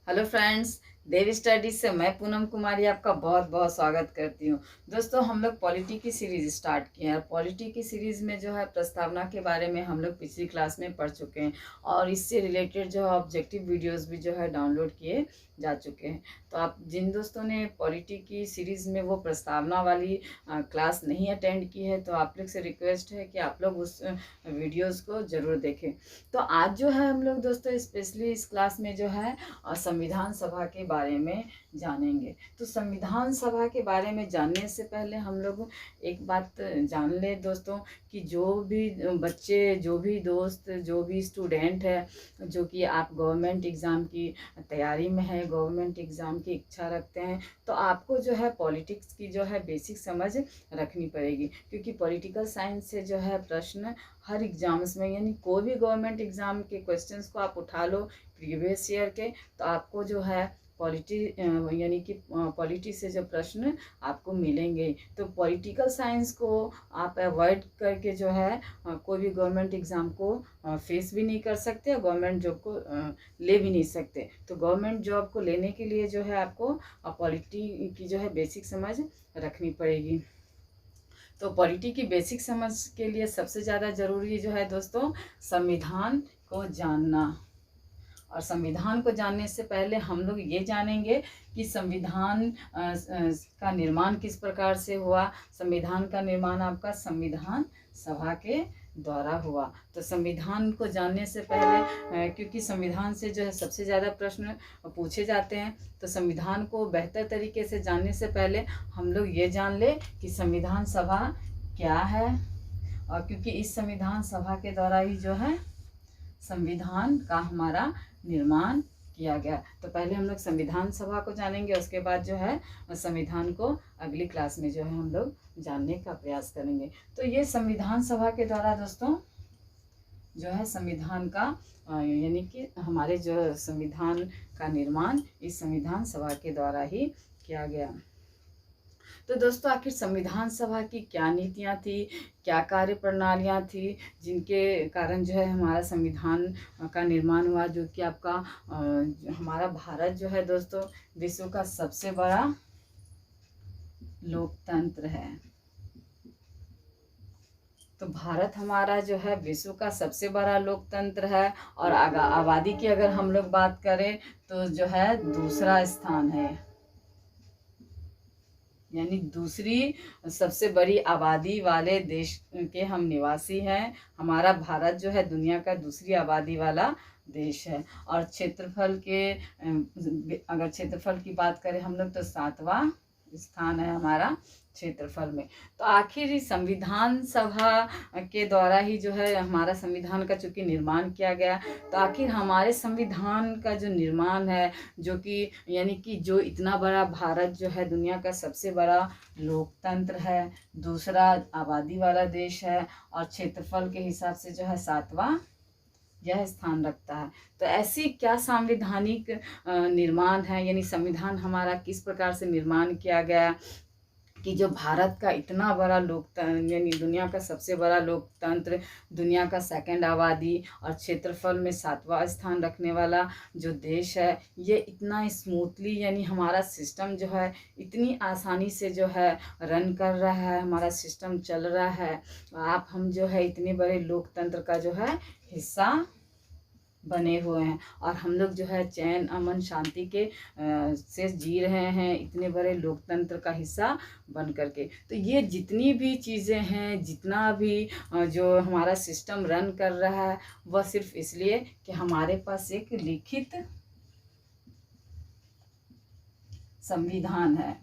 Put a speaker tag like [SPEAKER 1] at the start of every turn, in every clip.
[SPEAKER 1] Hello friends, देव studies से मैं पूनम कुमारी आपका बहुत बहुत स्वागत करती हूँ। दोस्तों, हम लोग पॉलिटी की सीरीज स्टार्ट किए हैं और पॉलिटी की सीरीज में जो है प्रस्तावना के बारे में हम लोग पिछली क्लास में पढ़ चुके हैं और इससे रिलेटेड जो है ऑब्जेक्टिव वीडियोस भी जो है डाउनलोड किए जा चुके हैं। तो आप जिन दोस्तों ने पॉलिटी की सीरीज में वो प्रस्तावना वाली क्लास नहीं अटेंड की है, तो आप लोग से रिक्वेस्ट है कि आप लोग उस वीडियोस को ज़रूर देखें। तो आज जो है हम लोग दोस्तों स्पेशली इस क्लास में जो है और संविधान सभा के बारे में जानेंगे। तो संविधान सभा के बारे में जानने से पहले हम लोग एक बात जान ले दोस्तों कि जो भी बच्चे, जो भी दोस्त, जो भी स्टूडेंट है जो कि आप गवर्नमेंट एग्ज़ाम की तैयारी में है, गवर्नमेंट एग्ज़ाम की इच्छा रखते हैं, तो आपको जो है पॉलिटिक्स की जो है बेसिक समझ रखनी पड़ेगी, क्योंकि पॉलिटिकल साइंस से जो है प्रश्न हर एग्ज़ाम्स में, यानी कोई भी गवर्नमेंट एग्ज़ाम के क्वेश्चंस को आप उठा लो प्रीवियस ईयर के, तो आपको जो है पॉलिटी यानी कि पॉलिटी से जो प्रश्न आपको मिलेंगे। तो पॉलिटिकल साइंस को आप अवॉइड करके जो है कोई भी गवर्नमेंट एग्ज़ाम को फेस भी नहीं कर सकते और गवर्नमेंट जॉब को ले भी नहीं सकते। तो गवर्नमेंट जॉब को लेने के लिए जो है आपको पॉलिटी की जो है बेसिक समझ रखनी पड़ेगी। तो पॉलिटी की बेसिक समझ के लिए सबसे ज़्यादा ज़रूरी जो है दोस्तों संविधान को जानना। और संविधान को जानने से पहले हम लोग ये जानेंगे कि संविधान का निर्माण किस प्रकार से हुआ। संविधान का निर्माण आपका संविधान सभा के द्वारा हुआ। तो संविधान को जानने से पहले क्योंकि संविधान से जो है सबसे ज़्यादा प्रश्न पूछे जाते हैं, तो संविधान को बेहतर तरीके से जानने से पहले हम लोग ये जान ले कि संविधान सभा क्या है। और क्योंकि इस संविधान सभा के द्वारा ही जो है संविधान का हमारा निर्माण किया गया। तो पहले हम लोग संविधान सभा को जानेंगे, उसके बाद जो है संविधान को अगली क्लास में जो है हम लोग जानने का प्रयास करेंगे। तो ये संविधान सभा के द्वारा दोस्तों जो है संविधान का यानी कि हमारे जो संविधान का निर्माण इस संविधान सभा के द्वारा ही किया गया। तो दोस्तों, आखिर संविधान सभा की क्या नीतियाँ थी, क्या कार्य प्रणालियाँ थी जिनके कारण जो है हमारा संविधान का निर्माण हुआ, जो कि आपका हमारा भारत जो है दोस्तों विश्व का सबसे बड़ा लोकतंत्र है। तो भारत हमारा जो है विश्व का सबसे बड़ा लोकतंत्र है और आबादी की अगर हम लोग बात करें तो जो है दूसरा स्थान है, यानी दूसरी सबसे बड़ी आबादी वाले देश के हम निवासी हैं। हमारा भारत जो है दुनिया का दूसरी आबादी वाला देश है। और क्षेत्रफल के अगर क्षेत्रफल की बात करें हम लोग तो 7वां स्थान है हमारा क्षेत्रफल में। तो आखिर इस संविधान सभा के द्वारा ही जो है हमारा संविधान का चूँकि निर्माण किया गया, तो आखिर हमारे संविधान का जो निर्माण है, जो कि यानी कि जो इतना बड़ा भारत जो है दुनिया का सबसे बड़ा लोकतंत्र है, दूसरा आबादी वाला देश है और क्षेत्रफल के हिसाब से जो है 7वां यह स्थान रखता है। तो ऐसी क्या संवैधानिक निर्माण है, यानी संविधान हमारा किस प्रकार से निर्माण किया गया कि जो भारत का इतना बड़ा लोकतंत्र, यानी दुनिया का सबसे बड़ा लोकतंत्र, दुनिया का सेकंड आबादी और क्षेत्रफल में 7वां स्थान रखने वाला जो देश है, ये इतना स्मूथली, यानी हमारा सिस्टम जो है इतनी आसानी से जो है रन कर रहा है, हमारा सिस्टम चल रहा है। आप हम जो है इतने बड़े लोकतंत्र का जो है हिस्सा बने हुए हैं और हम लोग जो है चैन अमन शांति के से जी रहे हैं इतने बड़े लोकतंत्र का हिस्सा बन करके। तो ये जितनी भी चीज़ें हैं, जितना भी जो हमारा सिस्टम रन कर रहा है, वह सिर्फ इसलिए कि हमारे पास एक लिखित संविधान है,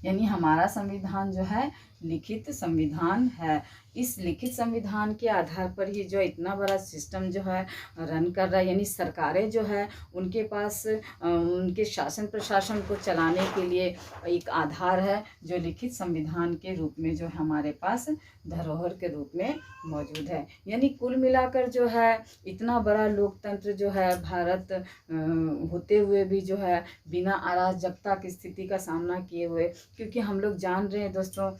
[SPEAKER 1] यानी हमारा संविधान जो है लिखित संविधान है। इस लिखित संविधान के आधार पर ही जो इतना बड़ा सिस्टम जो है रन कर रहा है, यानी सरकारें जो है उनके पास उनके शासन प्रशासन को चलाने के लिए एक आधार है जो लिखित संविधान के रूप में जो हमारे पास धरोहर के रूप में मौजूद है। यानी कुल मिलाकर जो है इतना बड़ा लोकतंत्र जो है भारत होते हुए भी जो है बिना अराजकता की स्थिति का सामना किए हुए, क्योंकि हम लोग जान रहे हैं दोस्तों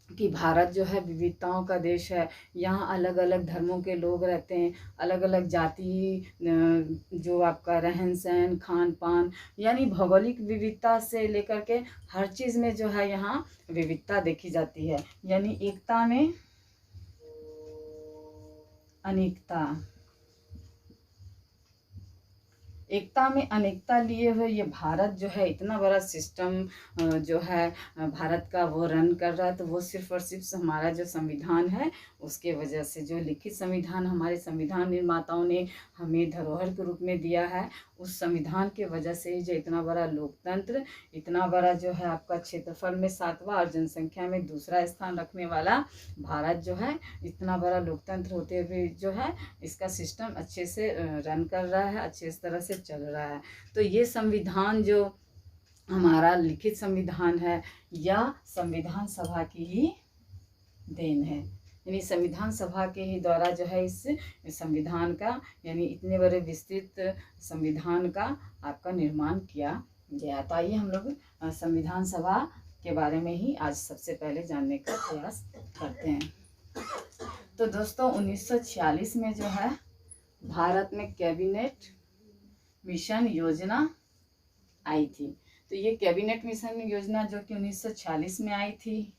[SPEAKER 1] कि भारत जो है विविधताओं का देश है। यहाँ अलग अलग धर्मों के लोग रहते हैं, अलग अलग जाति, जो आपका रहन सहन, खान पान, यानी भौगोलिक विविधता से लेकर के हर चीज़ में जो है यहाँ विविधता देखी जाती है। यानी एकता में अनेकता, एकता में अनेकता लिए हुए ये भारत जो है इतना बड़ा सिस्टम जो है भारत का वो रन कर रहा है। तो वो सिर्फ और सिर्फ हमारा जो संविधान है उसके वजह से, जो लिखित संविधान हमारे संविधान निर्माताओं ने हमें धरोहर के रूप में दिया है, उस संविधान के वजह से ही जो इतना बड़ा लोकतंत्र, इतना बड़ा जो है आपका क्षेत्रफल में 7वां और जनसंख्या में दूसरा स्थान रखने वाला भारत जो है, इतना बड़ा लोकतंत्र होते हुए जो है इसका सिस्टम अच्छे से रन कर रहा है, अच्छे तरह से चल रहा है। तो ये संविधान जो हमारा लिखित संविधान है या संविधान सभा की ही देन है। यानी संविधान सभा के ही द्वारा जो है इस संविधान का, यानी इतने बड़े विस्तृत संविधान का आपका निर्माण किया गया। तो आइए हम लोग संविधान सभा के बारे में ही आज सबसे पहले जानने का प्रयास करते हैं। तो दोस्तों 1946 में जो है भारत में कैबिनेट मिशन योजना आई थी। तो ये कैबिनेट मिशन योजना जो कि 1946 में आई थी,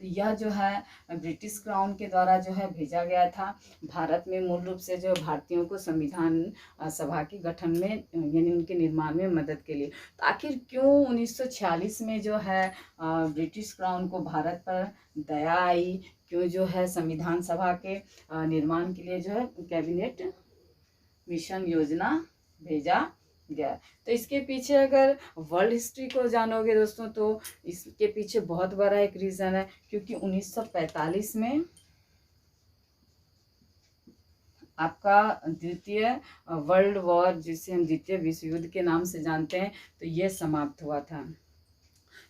[SPEAKER 1] तो यह जो है ब्रिटिश क्राउन के द्वारा जो है भेजा गया था भारत में, मूल रूप से जो भारतीयों को संविधान सभा के गठन में यानी उनके निर्माण में मदद के लिए। तो आखिर क्यों 1946 में जो है ब्रिटिश क्राउन को भारत पर दया आई, क्यों जो है संविधान सभा के निर्माण के लिए जो है कैबिनेट मिशन योजना भेजा गया। तो इसके पीछे अगर वर्ल्ड हिस्ट्री को जानोगे दोस्तों, तो इसके पीछे बहुत बड़ा एक रीज़न है, क्योंकि 1945 में आपका द्वितीय वर्ल्ड वॉर, जिसे हम द्वितीय विश्व युद्ध के नाम से जानते हैं, तो ये समाप्त हुआ था।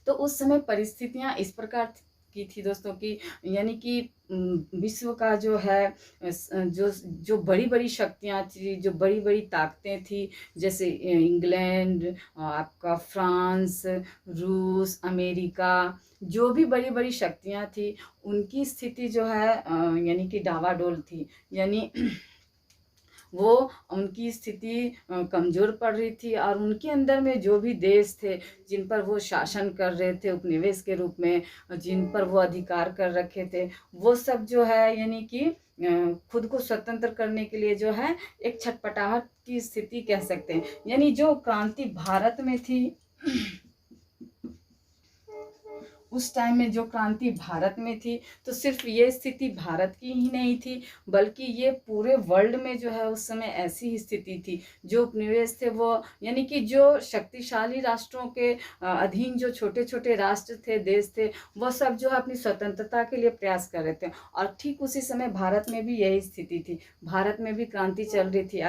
[SPEAKER 1] तो उस समय परिस्थितियां इस प्रकार की थी दोस्तों की, यानी कि विश्व का जो है जो बड़ी बड़ी शक्तियां थी, जो बड़ी बड़ी ताकतें थी, जैसे इंग्लैंड, आपका फ्रांस, रूस, अमेरिका, जो भी बड़ी बड़ी शक्तियां थी, उनकी स्थिति जो है यानी कि डावाडोल थी। यानी वो उनकी स्थिति कमज़ोर पड़ रही थी, और उनके अंदर में जो भी देश थे जिन पर वो शासन कर रहे थे उपनिवेश के रूप में, जिन पर वो अधिकार कर रखे थे, वो सब जो है यानी कि खुद को स्वतंत्र करने के लिए जो है एक छटपटाहट की स्थिति कह सकते हैं। यानी जो क्रांति भारत में थी उस टाइम में, जो क्रांति भारत में थी, तो सिर्फ ये स्थिति भारत की ही नहीं थी, बल्कि ये पूरे वर्ल्ड में जो है उस समय ऐसी ही स्थिति थी। जो उपनिवेश थे वो, यानी कि जो शक्तिशाली राष्ट्रों के अधीन जो छोटे छोटे राष्ट्र थे, देश थे, वो सब जो है अपनी स्वतंत्रता के लिए प्रयास कर रहे थे। और ठीक उसी समय भारत में भी यही स्थिति थी, भारत में भी क्रांति चल रही थी।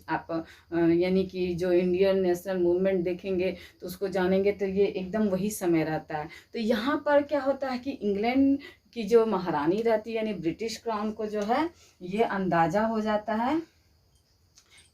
[SPEAKER 1] आप यानी कि जो इंडियन नेशनल मूवमेंट देखेंगे तो उसको जानेंगे, तो ये एकदम वही समय रहता है। तो यहाँ पर क्या होता है कि इंग्लैंड की जो महारानी रहती है, यानी ब्रिटिश क्राउन को जो है ये अंदाज़ा हो जाता है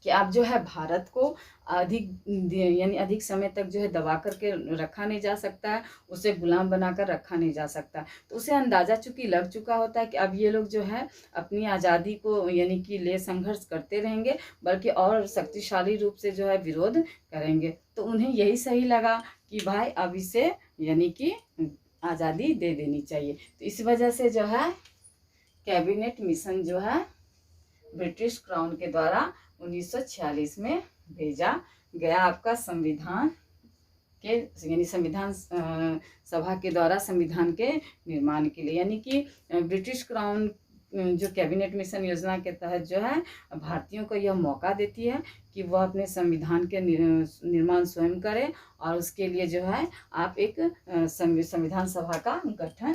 [SPEAKER 1] कि अब जो है भारत को अधिक समय तक जो है दबा करके रखा नहीं जा सकता है, उसे गुलाम बनाकर रखा नहीं जा सकता। तो उसे अंदाज़ा चूंकि लग चुका होता है कि अब ये लोग जो है अपनी आज़ादी को यानी कि ले संघर्ष करते रहेंगे, बल्कि और शक्तिशाली रूप से जो है विरोध करेंगे। तो उन्हें यही सही लगा कि भाई अब इसे यानी कि आज़ादी दे देनी चाहिए। तो इस वजह से जो है कैबिनेट मिशन जो है ब्रिटिश क्राउन के द्वारा 1946 में भेजा गया, आपका संविधान के यानी संविधान सभा के द्वारा संविधान के निर्माण के लिए। यानी कि ब्रिटिश क्राउन जो कैबिनेट मिशन योजना के तहत जो है भारतीयों को यह मौका देती है कि वह अपने संविधान के निर्माण स्वयं करें, और उसके लिए जो है आप एक संविधान सभा का गठन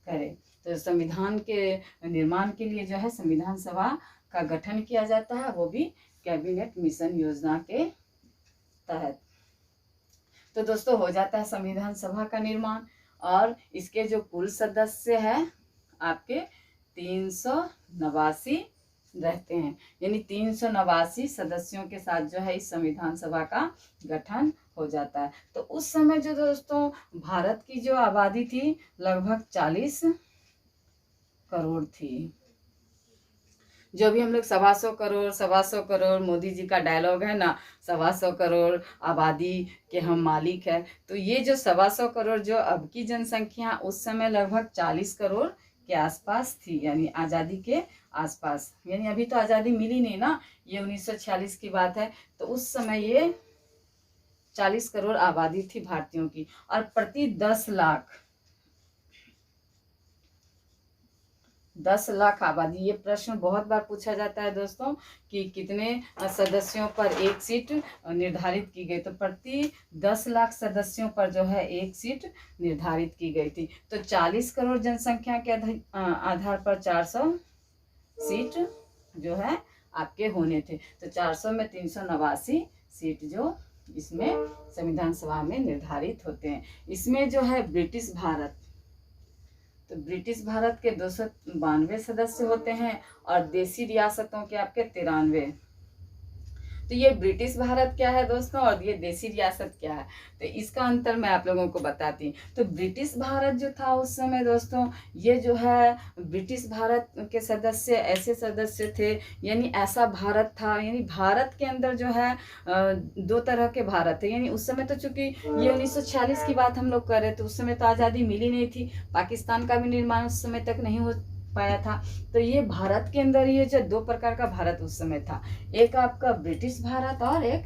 [SPEAKER 1] करें। तो संविधान के निर्माण के लिए जो है संविधान सभा का गठन किया जाता है, वो भी कैबिनेट मिशन योजना के तहत। तो दोस्तों हो जाता है संविधान सभा का निर्माण, और इसके जो कुल सदस्य है आपके 389 रहते हैं, यानी 389 सदस्यों के साथ जो है इस संविधान सभा का गठन हो जाता है। तो उस समय जो दोस्तों भारत की जो आबादी थी लगभग 40 करोड़ थी। जो भी हम लोग 125 करोड़ मोदी जी का डायलॉग है ना, 125 करोड़ आबादी के हम मालिक है, तो ये जो 125 करोड़ जो अब की जनसंख्या उस समय लगभग 40 करोड़ के आसपास थी, यानी आज़ादी के आसपास। यानी अभी तो आज़ादी मिली नहीं ना, ये 1946 की बात है। तो उस समय ये 40 करोड़ आबादी थी भारतीयों की, और प्रति 10 लाख आबादी। ये प्रश्न बहुत बार पूछा जाता है दोस्तों कि कितने सदस्यों पर एक सीट निर्धारित की गई, तो प्रति 10 लाख सदस्यों पर जो है एक सीट निर्धारित की गई थी। तो 40 करोड़ जनसंख्या के आधार पर 400 सीट जो है आपके होने थे। तो 400 में 389 सीट जो इसमें संविधान सभा में निर्धारित होते हैं। इसमें जो है ब्रिटिश भारत, तो ब्रिटिश भारत के 292 सदस्य होते हैं और देसी रियासतों के आपके 93। तो ये ब्रिटिश भारत क्या है दोस्तों और ये देसी रियासत क्या है, तो इसका अंतर मैं आप लोगों को बताती हूँ। तो ब्रिटिश भारत जो था उस समय दोस्तों, ये जो है ब्रिटिश भारत के सदस्य ऐसे सदस्य थे, यानी ऐसा भारत था, यानी भारत के अंदर जो है 2 तरह के भारत थे। यानी उस समय तो चूंकि ये 1946 की बात हम लोग कर रहे थे, उस समय तो आज़ादी मिली नहीं थी, पाकिस्तान का भी निर्माण उस समय तक नहीं हो पाया था। तो ये भारत के अंदर ये जो 2 प्रकार का भारत उस समय था, एक आपका ब्रिटिश भारत और एक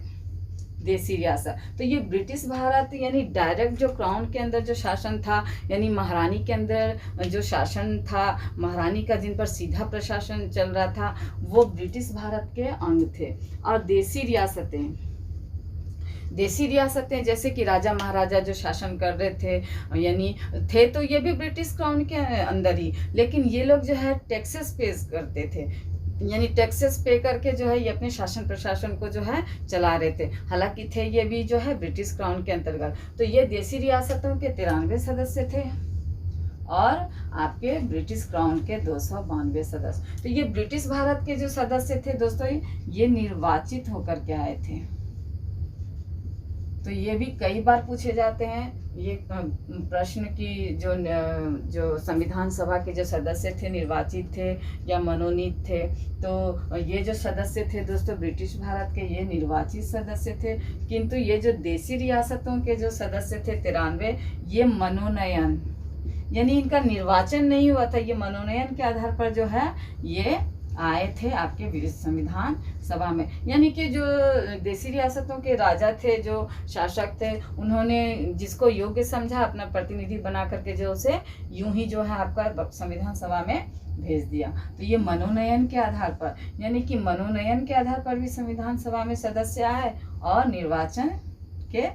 [SPEAKER 1] देसी रियासत। तो ये ब्रिटिश भारत यानी डायरेक्ट जो क्राउन के अंदर जो शासन था, यानी महारानी के अंदर जो शासन था, महारानी का जिन पर सीधा प्रशासन चल रहा था, वो ब्रिटिश भारत के अंग थे। और देसी रियासतें जैसे कि राजा महाराजा जो शासन कर रहे थे, यानी थे तो ये भी ब्रिटिश क्राउन के अंदर ही, लेकिन ये लोग जो है टैक्सेस पे करते थे, यानी टैक्सेस पे करके जो है ये अपने शासन प्रशासन को जो है चला रहे थे। हालांकि थे ये भी जो है ब्रिटिश क्राउन के अंतर्गत। तो ये देसी रियासतों के 93 सदस्य थे और आपके ब्रिटिश क्राउन के 292 सदस्य। तो ये ब्रिटिश भारत के जो सदस्य थे दोस्तों, ये निर्वाचित होकर के आए थे। तो ये भी कई बार पूछे जाते हैं ये प्रश्न की जो संविधान सभा के जो सदस्य थे निर्वाचित थे या मनोनीत थे। तो ये जो सदस्य थे दोस्तों ब्रिटिश भारत के, ये निर्वाचित सदस्य थे, किंतु ये जो देसी रियासतों के जो सदस्य थे 93, ये मनोनयन, यानी इनका निर्वाचन नहीं हुआ था, ये मनोनयन के आधार पर जो है ये आए थे आपके संविधान सभा में। यानी कि जो देसी रियासतों के राजा थे, जो शासक थे, उन्होंने जिसको योग्य समझा अपना प्रतिनिधि बना करके जो उसे यूं ही जो है आपका संविधान सभा में भेज दिया। तो ये मनोनयन के आधार पर, यानी कि मनोनयन के आधार पर भी संविधान सभा में सदस्य आए और निर्वाचन के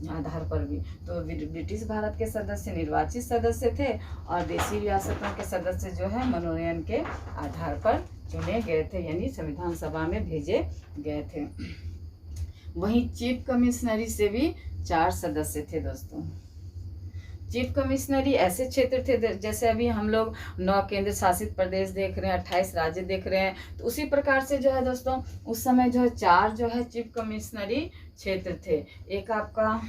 [SPEAKER 1] आधार पर भी। तो ब्रिटिश भारत के सदस्य निर्वाचित सदस्य थे और देसी रियासतों के सदस्य जो है मनोनयन के आधार पर चुने गए थे, यानी संविधान सभा में भेजे गए थे। वहीं चीफ कमिश्नरी से भी 4 सदस्य थे दोस्तों। चीफ कमिश्नरी ऐसे क्षेत्र थे, जैसे अभी हम लोग 9 केंद्र शासित प्रदेश देख रहे हैं, 28 राज्य देख रहे हैं, तो उसी प्रकार से जो है दोस्तों उस समय जो है 4 जो है चीफ कमिश्नरी क्षेत्र थे। एक आपका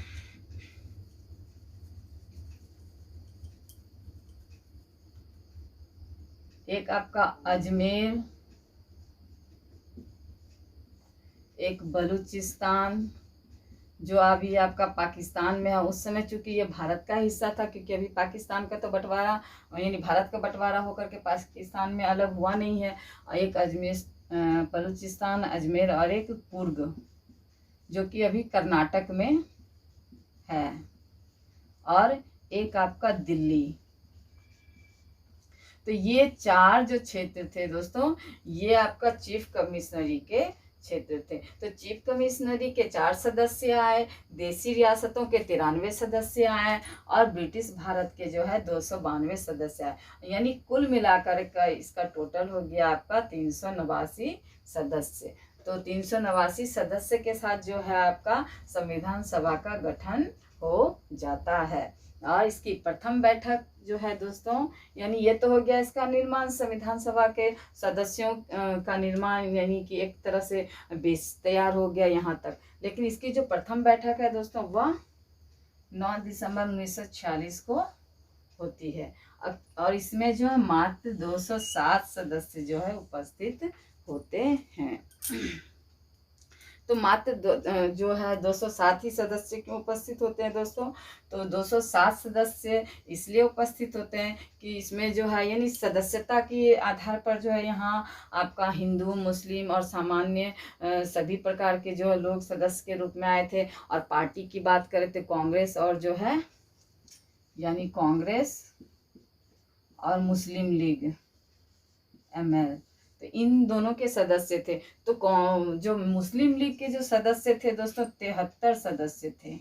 [SPEAKER 1] अजमेर, एक बलूचिस्तान जो अभी आपका पाकिस्तान में है। उस समय चूंकि ये भारत का हिस्सा था, क्योंकि अभी पाकिस्तान का तो बंटवारा, यानी भारत का बंटवारा होकर के पाकिस्तान में अलग हुआ नहीं है। एक अजमेर, बलूचिस्तान, अजमेर और एक कुर्ग जो कि अभी कर्नाटक में है, और एक आपका दिल्ली। तो ये 4 जो क्षेत्र थे दोस्तों, ये आपका चीफ कमिश्नरी के क्षेत्र थे। तो चीफ कमिश्नरी के 4 सदस्य आए, देसी रियासतों के 93 सदस्य आए और ब्रिटिश भारत के जो है 292 सदस्य आए, यानी कुल मिलाकर का इसका टोटल हो गया आपका 389 सदस्य। तो 389 सदस्य के साथ जो है आपका संविधान सभा का गठन हो जाता है। और इसकी प्रथम बैठक जो है दोस्तों, यानी ये तो हो गया इसका निर्माण, संविधान सभा के सदस्यों का निर्माण, यानी कि एक तरह से बेस तैयार हो गया यहाँ तक। लेकिन इसकी जो प्रथम बैठक है दोस्तों वह 9 दिसंबर 1946 को होती है। और इसमें जो है मात्र 207 सदस्य जो है उपस्थित होते हैं। तो मात्र जो है 207 ही सदस्य क्यों उपस्थित होते हैं दोस्तों? तो 207 सदस्य इसलिए उपस्थित होते हैं कि इसमें जो है यानी सदस्यता के आधार पर जो है यहाँ आपका हिंदू, मुस्लिम और सामान्य सभी प्रकार के जो है लोग सदस्य के रूप में आए थे। और पार्टी की बात करें तो कांग्रेस और जो है यानी कांग्रेस और मुस्लिम लीग ML, तो इन दोनों के सदस्य थे। तो जो मुस्लिम लीग के जो सदस्य थे दोस्तों 73 सदस्य थे।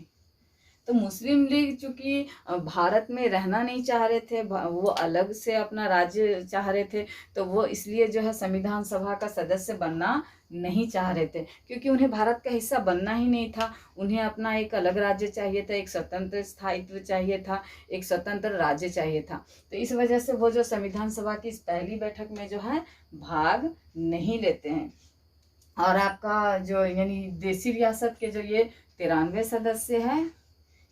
[SPEAKER 1] तो मुस्लिम लीग चूंकि भारत में रहना नहीं चाह रहे थे, वो अलग से अपना राज्य चाह रहे थे, तो वो इसलिए जो है संविधान सभा का सदस्य बनना नहीं चाह रहे थे, क्योंकि उन्हें भारत का हिस्सा बनना ही नहीं था। उन्हें अपना एक अलग राज्य चाहिए था, एक स्वतंत्र स्थायित्व चाहिए था, एक स्वतंत्र राज्य चाहिए था। तो इस वजह से वो जो संविधान सभा की इस पहली बैठक में जो है भाग नहीं लेते हैं। और आपका जो यानी देसी रियासत के जो ये 93 सदस्य हैं,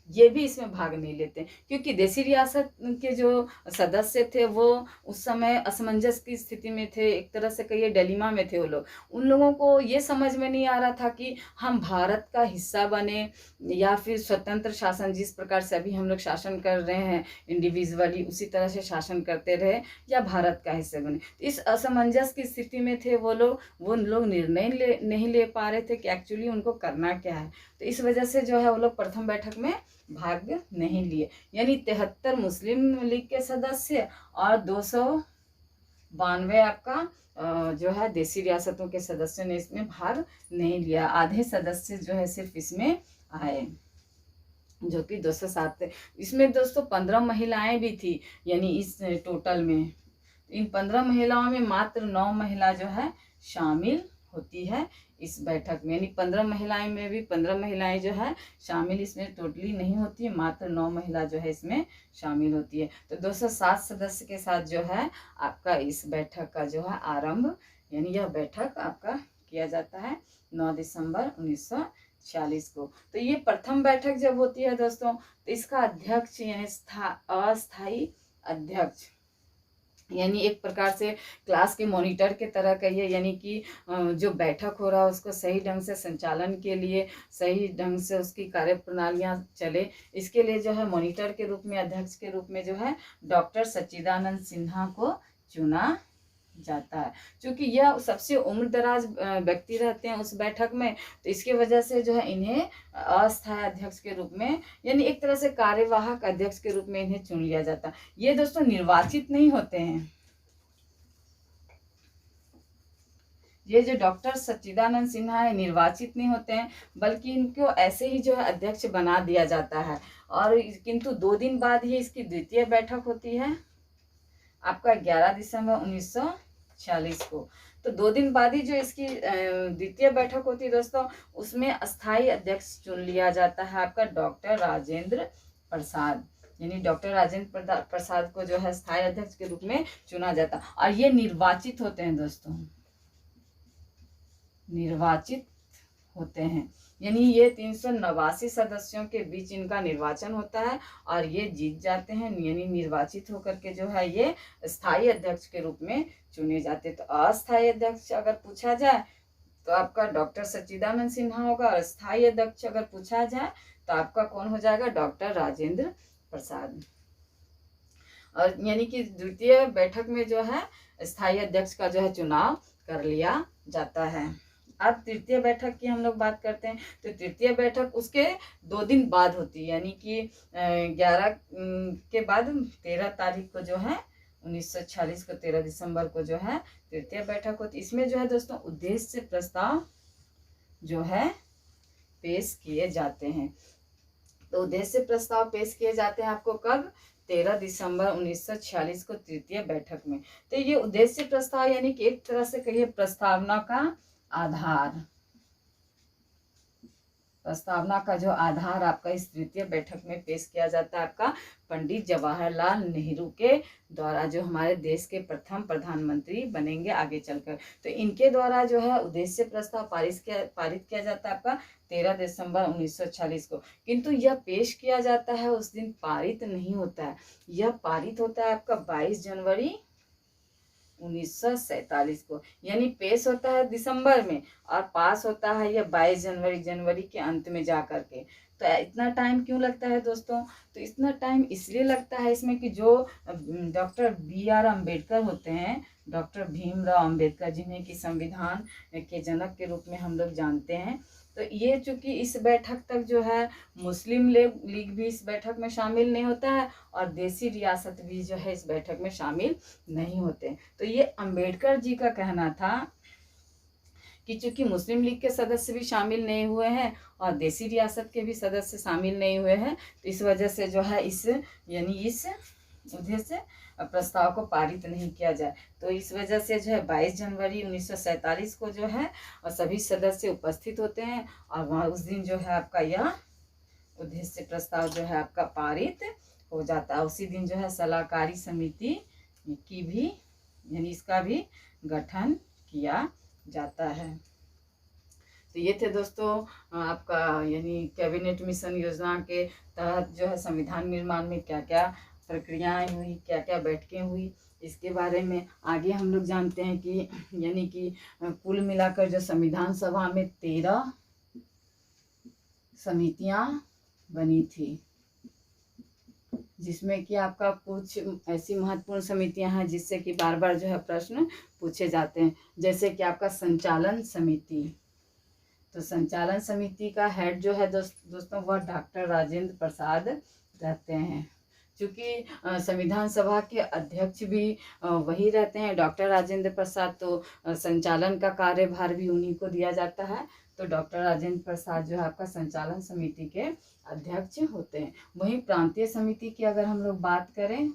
[SPEAKER 1] ये भी इसमें भाग नहीं लेते, क्योंकि देसी रियासत के जो सदस्य थे वो उस समय असमंजस की स्थिति में थे, एक तरह से कहिए डिलेमा में थे वो लोग। उन लोगों को ये समझ में नहीं आ रहा था कि हम भारत का हिस्सा बने या फिर स्वतंत्र शासन, जिस प्रकार से अभी हम लोग शासन कर रहे हैं इंडिविजुअली, उसी तरह से शासन करते रहे, या भारत का हिस्सा बने। इस असमंजस की स्थिति में थे वो लोग निर्णय नहीं ले पा रहे थे कि एक्चुअली उनको करना क्या है। तो इस वजह से जो है वो लोग प्रथम बैठक में भाग नहीं लिए। यानी 73 मुस्लिम लीग के सदस्य और 292 आपका जो है देसी रियासतों के सदस्यों ने इसमें भाग नहीं लिया। आधे सदस्य जो है सिर्फ इसमें आए, जो कि 207 थे। इसमें दोस्तों 15 महिलाएं भी थी, यानी इस टोटल में इन 15 महिलाओं में मात्र 9 महिला जो है शामिल होती है इस बैठक में। यानी 15 महिलाएं में भी 15 महिलाएं जो है शामिल इसमें टोटली नहीं होती है, मात्र 9 महिला जो है इसमें शामिल होती है। तो 207 सदस्य के साथ जो है आपका इस बैठक का जो है आरंभ, यानी यह बैठक आपका किया जाता है 9 दिसंबर 1946 को। तो ये प्रथम बैठक जब होती है दोस्तों, तो इसका अध्यक्ष यानी अस्थायी अध्यक्ष, यानी एक प्रकार से क्लास के मॉनिटर के तरह कहिए, यानी कि जो बैठक हो रहा है उसको सही ढंग से संचालन के लिए, सही ढंग से उसकी कार्य प्रणालियाँ चले, इसके लिए जो है मॉनिटर के रूप में, अध्यक्ष के रूप में जो है डॉक्टर सच्चिदानंद सिन्हा को चुना जाता है। क्योंकि यह सबसे उम्रदराज व्यक्ति रहते हैं उस बैठक में, तो इसकी वजह से जो है इन्हें अस्थायी अध्यक्ष के रूप में, यानी एक तरह से कार्यवाहक अध्यक्ष के रूप में इन्हें चुन लिया जाता है। ये दोस्तों निर्वाचित नहीं होते हैं। ये जो डॉक्टर सच्चिदानंद सिन्हा है निर्वाचित नहीं होते हैं, बल्कि इनको ऐसे ही जो है अध्यक्ष बना दिया जाता है। और किंतु 2 दिन बाद ही इसकी द्वितीय बैठक होती है आपका 11 दिसंबर 1946 को। तो 2 दिन बाद ही जो इसकी द्वितीय बैठक होती है दोस्तों, उसमें अस्थायी अध्यक्ष चुन लिया जाता है आपका डॉक्टर राजेंद्र प्रसाद, यानी डॉक्टर राजेंद्र प्रसाद को जो है स्थायी अध्यक्ष के रूप में चुना जाता है। और ये निर्वाचित होते हैं दोस्तों, निर्वाचित होते हैं, यानी ये 389 सदस्यों के बीच इनका निर्वाचन होता है और ये जीत जाते हैं, यानी निर्वाचित होकर के जो है ये स्थायी अध्यक्ष के रूप में चुने जाते हैं। तो अस्थायी अध्यक्ष अगर पूछा जाए तो आपका डॉक्टर सच्चिदानंद सिन्हा होगा, और स्थायी अध्यक्ष अगर पूछा जाए तो आपका कौन हो जाएगा, डॉक्टर राजेंद्र प्रसाद। और यानी कि द्वितीय बैठक में जो है स्थायी अध्यक्ष का जो है चुनाव कर लिया जाता है। अब तृतीय बैठक की हम लोग बात करते हैं, तो तृतीय बैठक उसके 2 दिन बाद होती है, यानी कि 11 के बाद 13 तारीख को जो है 1946 को 13 दिसंबर को जो है तृतीय बैठक होती है। इसमें जो है दोस्तों उद्देश्य प्रस्ताव जो है पेश किए जाते हैं। तो उद्देश्य प्रस्ताव पेश किए जाते हैं आपको कब, 13 दिसंबर 1946 को तृतीय बैठक में। तो ये उद्देश्य प्रस्ताव यानी कि एक तरह से कहिए प्रस्तावना का आधार, प्रस्तावना का जो आधार आपका इस तृतीय बैठक में पेश किया जाता है आपका पंडित जवाहरलाल नेहरू के द्वारा, जो हमारे देश के प्रथम प्रधानमंत्री बनेंगे आगे चलकर। तो इनके द्वारा जो है उद्देश्य प्रस्ताव पारित किया जाता है आपका 13 दिसंबर 1946 को। किंतु यह पेश किया जाता है उस दिन, पारित नहीं होता है। यह पारित होता है आपका 22 जनवरी 1947 को, यानी पेश होता है दिसंबर में और पास होता है यह 22 जनवरी के अंत में जा करके। तो इतना टाइम क्यों लगता है दोस्तों? तो इतना टाइम इसलिए लगता है इसमें कि जो डॉक्टर BR अम्बेडकर होते हैं, डॉक्टर भीमराव अम्बेडकर, जिन्हें कि संविधान के जनक के रूप में हम लोग जानते हैं, तो ये चूंकि इस बैठक तक जो है मुस्लिम लीग भी इस बैठक में शामिल नहीं होता है और देसी रियासत भी जो है इस बैठक में शामिल नहीं होते। तो ये अम्बेडकर जी का कहना था कि चूंकि मुस्लिम लीग के सदस्य भी शामिल नहीं हुए हैं और देसी रियासत के भी सदस्य शामिल नहीं हुए हैं, तो इस वजह से जो है इस उद्देश्य प्रस्ताव को पारित नहीं किया जाए। तो इस वजह से जो है 22 जनवरी 1947 को जो है और सभी सदस्य उपस्थित होते हैं और वहाँ उस दिन जो है आपका यह उद्देश्य प्रस्ताव जो है आपका पारित हो जाता है। उसी दिन जो है सलाहकारी समिति की भी यानी इसका भी गठन किया जाता है। तो ये थे दोस्तों आपका यानी कैबिनेट मिशन योजना के तहत जो है संविधान निर्माण में क्या क्या प्रक्रियाएं हुई, क्या क्या बैठकें हुई, इसके बारे में आगे हम लोग जानते हैं कि यानी कि कुल मिलाकर जो संविधान सभा में 13 समितियां बनी थी, जिसमें कि आपका कुछ ऐसी महत्वपूर्ण समितियां हैं जिससे कि बार बार जो है प्रश्न पूछे जाते हैं। जैसे कि आपका संचालन समिति, तो संचालन समिति का हेड जो है दोस्तों वह डॉक्टर राजेंद्र प्रसाद रहते हैं। चूँकि संविधान सभा के अध्यक्ष भी वही रहते हैं, डॉक्टर राजेंद्र प्रसाद, तो संचालन का कार्यभार भी उन्हीं को दिया जाता है। तो डॉक्टर राजेंद्र प्रसाद जो है आपका संचालन समिति के अध्यक्ष होते हैं। वहीं प्रांतीय समिति की अगर हम लोग बात करें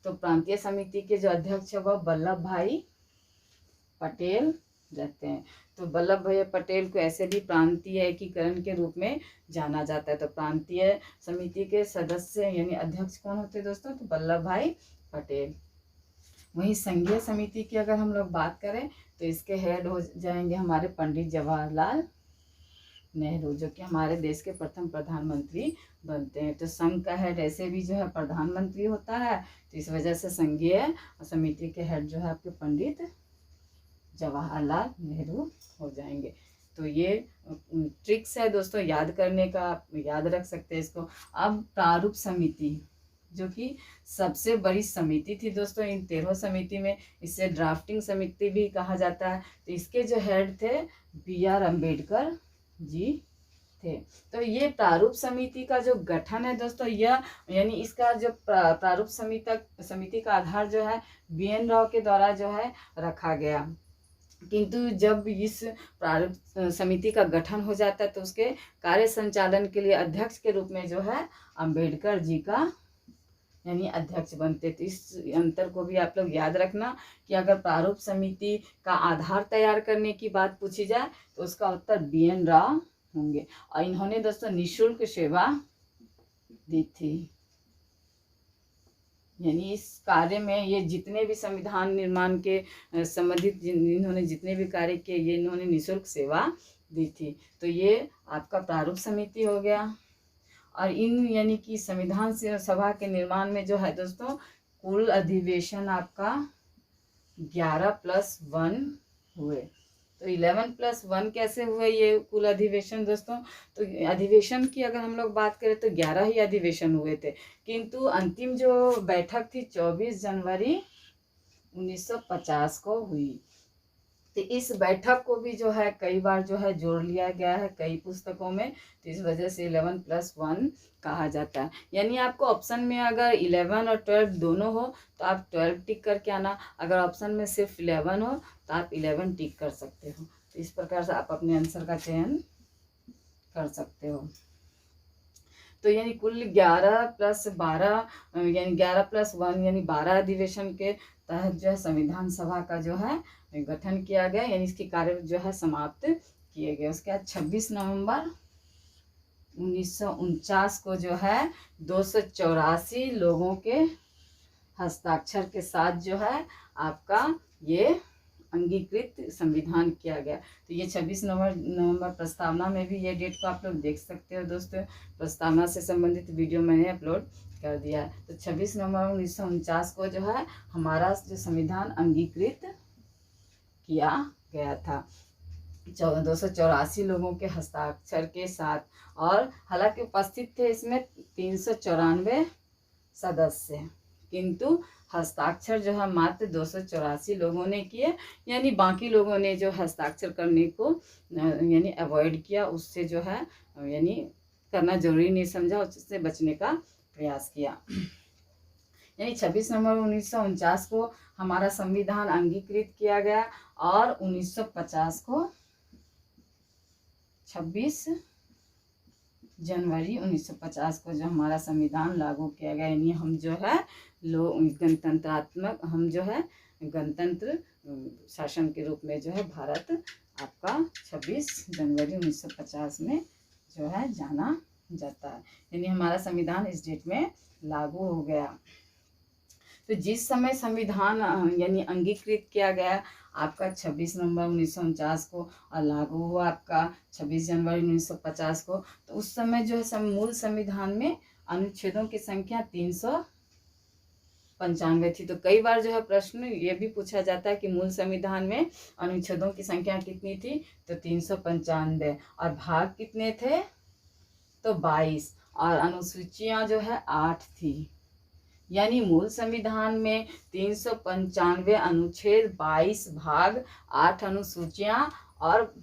[SPEAKER 1] तो प्रांतीय समिति के जो अध्यक्ष है वह वल्लभ भाई पटेल रहते हैं। तो वल्लभ भाई पटेल को ऐसे भी प्रांतीय एकीकरण के रूप में जाना जाता है। तो प्रांतीय समिति के सदस्य यानी अध्यक्ष कौन होते हैं दोस्तों? तो वल्लभ भाई पटेल। वहीं संघीय समिति की अगर हम लोग बात करें तो इसके हेड हो जाएंगे हमारे पंडित जवाहरलाल नेहरू, जो कि हमारे देश के प्रथम प्रधानमंत्री बनते हैं। तो संघ का हेड ऐसे भी जो है प्रधानमंत्री होता है, तो इस वजह से संघीय समिति के हेड जो है आपके पंडित जवाहरलाल नेहरू हो जाएंगे। तो ये ट्रिक्स है दोस्तों याद करने का, आप याद रख सकते हैं इसको। अब प्रारूप समिति जो कि सबसे बड़ी समिति थी दोस्तों इन 13 समिति में, इसे ड्राफ्टिंग समिति भी कहा जाता है। तो इसके जो हेड थे BR अम्बेडकर जी थे। तो ये प्रारूप समिति का जो गठन है दोस्तों, यह यानी इसका जो प्रारूप समिति का आधार जो है BN राव के द्वारा जो है रखा गया। किंतु जब इस प्रारूप समिति का गठन हो जाता है तो उसके कार्य संचालन के लिए अध्यक्ष के रूप में जो है अम्बेडकर जी का यानी अध्यक्ष बनते। तो इस अंतर को भी आप लोग याद रखना कि अगर प्रारूप समिति का आधार तैयार करने की बात पूछी जाए तो उसका उत्तर BN राव होंगे। और इन्होंने दोस्तों निःशुल्क सेवा दी थी, यानी इस कार्य में ये जितने भी संविधान निर्माण के संबंधित इन्होंने जितने भी कार्य किए ये इन्होंने निःशुल्क सेवा दी थी। तो ये आपका प्रारूप समिति हो गया। और इन यानी कि संविधान सभा के निर्माण में जो है दोस्तों कुल अधिवेशन आपका 11+1 हुए। तो 11+1 कैसे हुए ये कुल अधिवेशन दोस्तों? तो अधिवेशन की अगर हम लोग बात करें तो 11 ही अधिवेशन हुए थे, किंतु अंतिम जो बैठक थी 24 जनवरी 1950 को हुई। तो इस बैठक को भी जो है कई बार जो है जोड़ लिया गया है कई पुस्तकों में, तो इस वजह से 11+1 कहा जाता है। यानी आपको ऑप्शन में अगर 11 और 12 दोनों हो तो आप 12 टिक करके आना, अगर ऑप्शन में सिर्फ 11 हो तो आप 11 टिक कर सकते हो। तो इस प्रकार से आप अपने आंसर का चयन कर सकते हो। तो यानी कुल 11+12 यानी 11+1 यानी 12 अधिवेशन के तहत जो है संविधान सभा का जो है गठन किया गया, यानी इसके कार्य जो है समाप्त किए गए। उसके बाद 26 नवंबर 1949 को जो है 284 लोगों के हस्ताक्षर के साथ जो है आपका ये अंगीकृत संविधान किया गया। तो ये 26 नवंबर प्रस्तावना में भी ये डेट को आप लोग देख सकते हो दोस्तों। प्रस्तावना से संबंधित वीडियो मैंने अपलोड कर दिया है। तो 26 नवंबर 1949 को जो है हमारा जो संविधान अंगीकृत किया गया था 284 लोगों के हस्ताक्षर के साथ। और हालांकि उपस्थित थे इसमें 394 सदस्य, किंतु हस्ताक्षर जो है मात्र 284 लोगों ने किए, यानी बाकी लोगों ने जो हस्ताक्षर करने को यानी अवॉइड किया, उससे जो है यानी करना जरूरी नहीं समझा, उससे बचने का प्रयास किया। यानी 26 नवंबर 1949 को हमारा संविधान अंगीकृत किया गया और 1950 को 26 जनवरी 1950 को जो हमारा संविधान लागू किया गया। यानी हम जो है गणतंत्रात्मक, हम जो है गणतंत्र शासन के रूप में जो है भारत आपका 26 जनवरी 1950 में जो है जाना जाता है। यानी हमारा संविधान इस डेट में लागू हो गया। तो जिस समय संविधान यानी अंगीकृत किया गया आपका 26 नवंबर 1949 को और लागू हुआ आपका 26 जनवरी 1950 को, तो उस समय जो है मूल संविधान में अनुच्छेदों की संख्या 395 थी। तो कई बार जो है प्रश्न ये भी पूछा जाता है कि मूल संविधान में अनुच्छेदों की संख्या कितनी थी, तो 395, और भाग कितने थे, तो 22, और अनुसूचियां जो है 8 थी। यानी मूल संविधान में 395 अनुच्छेद, 22 भाग, 8 अनुसूचियां, और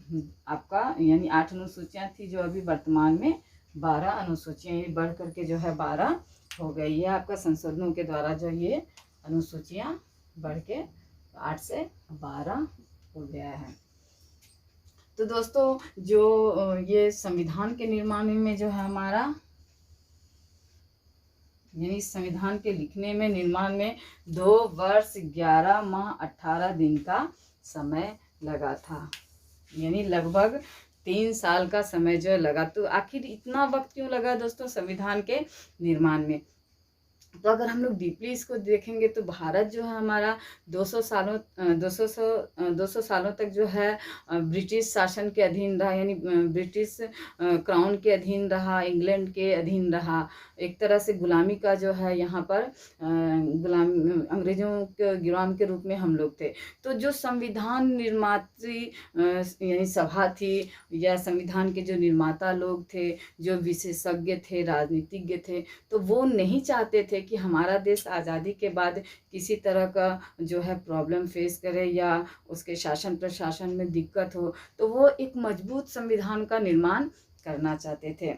[SPEAKER 1] आपका यानी 8 अनुसूचियां थी, जो अभी वर्तमान में 12 अनुसूचियां बढ़ करके जो है 12 हो गई है। आपका संशोधनों के द्वारा जो ये अनुसूचियां बढ़ के 8 से 12 हो गया है। तो दोस्तों जो ये संविधान के निर्माण में जो है हमारा यानी संविधान के लिखने में, निर्माण में 2 वर्ष 11 माह 18 दिन का समय लगा था। यानी लगभग 3 साल का समय जो लगा। तो आखिर इतना वक्त क्यों लगा दोस्तों संविधान के निर्माण में? तो अगर हम लोग डीपली इसको देखेंगे तो भारत जो है हमारा 200 सालों तक जो है ब्रिटिश शासन के अधीन रहा, यानी ब्रिटिश क्राउन के अधीन रहा, इंग्लैंड के अधीन रहा। एक तरह से गुलामी का जो है यहाँ पर अंग्रेजों के गुलाम के रूप में हम लोग थे। तो जो संविधान निर्मात्री यानी सभा थी, या संविधान के जो निर्माता लोग थे, जो विशेषज्ञ थे, राजनीतिज्ञ थे, तो वो नहीं चाहते थे कि हमारा देश आज़ादी के बाद किसी तरह का जो है प्रॉब्लम फेस करे या उसके शासन प्रशासन में दिक्कत हो। तो वो एक मजबूत संविधान का निर्माण करना चाहते थे।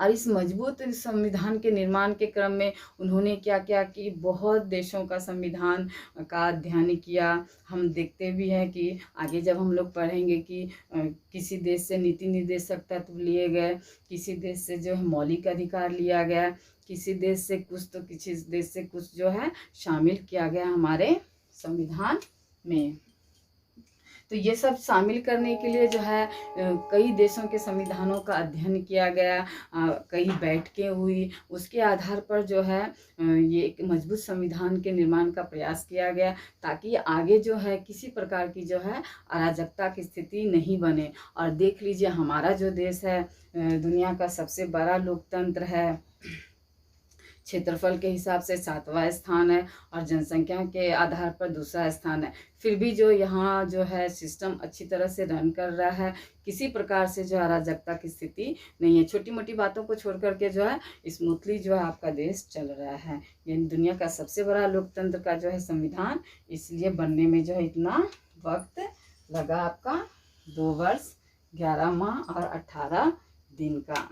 [SPEAKER 1] और इस मजबूत संविधान के निर्माण के क्रम में उन्होंने क्या किया कि बहुत देशों का संविधान का अध्ययन किया। हम देखते भी हैं कि आगे जब हम लोग पढ़ेंगे कि किसी देश से नीति निर्देशक तत्व लिए गए, किसी देश से जो है मौलिक अधिकार लिया गया, किसी देश से कुछ, तो किसी देश से कुछ जो है शामिल किया गया हमारे संविधान में। तो ये सब शामिल करने के लिए जो है कई देशों के संविधानों का अध्ययन किया गया, कई बैठकें हुई, उसके आधार पर जो है ये एक मजबूत संविधान के निर्माण का प्रयास किया गया, ताकि आगे जो है किसी प्रकार की जो है अराजकता की स्थिति नहीं बने। और देख लीजिए हमारा जो देश है दुनिया का सबसे बड़ा लोकतंत्र है, क्षेत्रफल के हिसाब से 7वां स्थान है और जनसंख्या के आधार पर दूसरा स्थान है। फिर भी जो यहाँ जो है सिस्टम अच्छी तरह से रन कर रहा है, किसी प्रकार से जो अराजकता की स्थिति नहीं है। छोटी मोटी बातों को छोड़ करके जो है स्मूथली जो है आपका देश चल रहा है। यानी दुनिया का सबसे बड़ा लोकतंत्र का जो है संविधान इसलिए बनने में जो है इतना वक्त लगा, आपका 2 वर्ष 11 माह और 18 दिन का।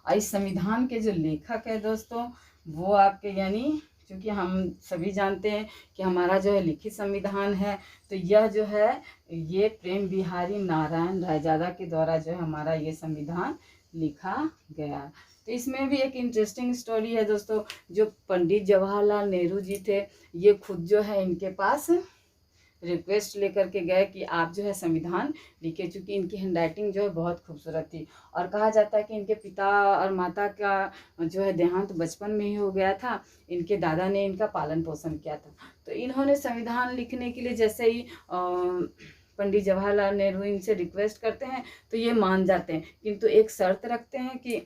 [SPEAKER 1] और इस संविधान के जो लेखक है दोस्तों वो आपके यानी क्योंकि हम सभी जानते हैं कि हमारा जो है लिखित संविधान है, तो यह जो है ये प्रेम बिहारी नारायण रायजादा के द्वारा जो है हमारा ये संविधान लिखा गया। तो इसमें भी एक इंटरेस्टिंग स्टोरी है दोस्तों। जो पंडित जवाहरलाल नेहरू जी थे, ये खुद जो है इनके पास रिक्वेस्ट लेकर के गए कि आप जो है संविधान लिखे, चूँकि इनकी हैंडराइटिंग जो है बहुत खूबसूरत थी। और कहा जाता है कि इनके पिता और माता का जो है देहांत बचपन में ही हो गया था, इनके दादा ने इनका पालन पोषण किया था। तो इन्होंने संविधान लिखने के लिए जैसे ही पंडित जवाहरलाल नेहरू इनसे रिक्वेस्ट करते हैं तो ये मान जाते हैं, किंतु एक शर्त रखते हैं कि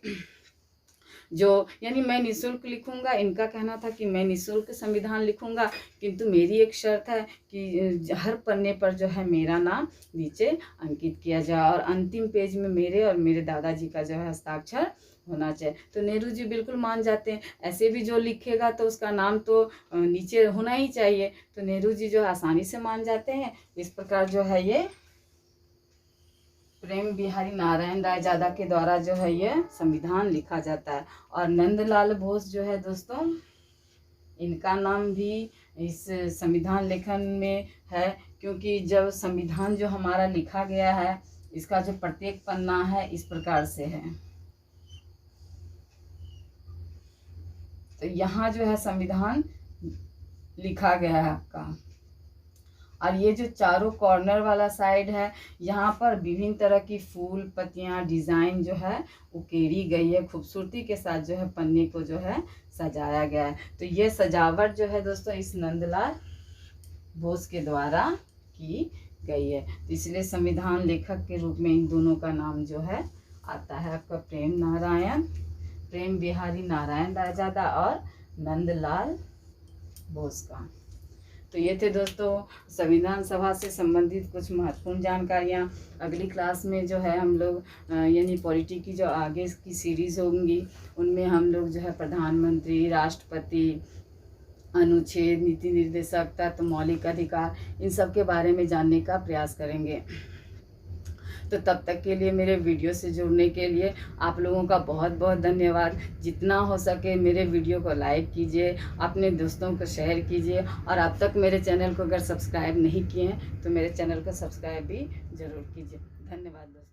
[SPEAKER 1] जो यानी मैं निःशुल्क लिखूंगा, इनका कहना था कि मैं निःशुल्क संविधान लिखूंगा, किंतु मेरी एक शर्त है कि हर पन्ने पर जो है मेरा नाम नीचे अंकित किया जाए और अंतिम पेज में मेरे और मेरे दादाजी का जो है हस्ताक्षर होना चाहिए। तो नेहरू जी बिल्कुल मान जाते हैं, ऐसे भी जो लिखेगा तो उसका नाम तो नीचे होना ही चाहिए। तो नेहरू जी जो आसानी से मान जाते हैं। इस प्रकार जो है ये प्रेम बिहारी नारायण रायजादा के द्वारा जो है ये संविधान लिखा जाता है। और नंदलाल बोस जो है दोस्तों, इनका नाम भी इस संविधान लेखन में है, क्योंकि जब संविधान जो हमारा लिखा गया है इसका जो प्रत्येक पन्ना है इस प्रकार से है। तो यहाँ जो है संविधान लिखा गया है आपका। और ये जो चारों कॉर्नर वाला साइड है, यहाँ पर विभिन्न तरह की फूल पत्तियाँ डिज़ाइन जो है उकेरी गई है, खूबसूरती के साथ जो है पन्ने को जो है सजाया गया है। तो ये सजावट जो है दोस्तों इस नंदलाल बोस के द्वारा की गई है। तो इसलिए संविधान लेखक के रूप में इन दोनों का नाम जो है आता है आपका प्रेम बिहारी नारायण रायजादा और नंदलाल बोस का। तो ये थे दोस्तों संविधान सभा से संबंधित कुछ महत्वपूर्ण जानकारियाँ। अगली क्लास में जो है हम लोग यानी पॉलिटी की जो आगे की सीरीज़ होंगी उनमें हम लोग जो है प्रधानमंत्री, राष्ट्रपति, अनुच्छेद, नीति निर्देशक, तत्व, मौलिक अधिकार, इन सब के बारे में जानने का प्रयास करेंगे। तो तब तक के लिए मेरे वीडियो से जुड़ने के लिए आप लोगों का बहुत बहुत धन्यवाद। जितना हो सके मेरे वीडियो को लाइक कीजिए, अपने दोस्तों को शेयर कीजिए, और अब तक मेरे चैनल को अगर सब्सक्राइब नहीं किए हैं तो मेरे चैनल को सब्सक्राइब भी ज़रूर कीजिए। धन्यवाद दोस्तों।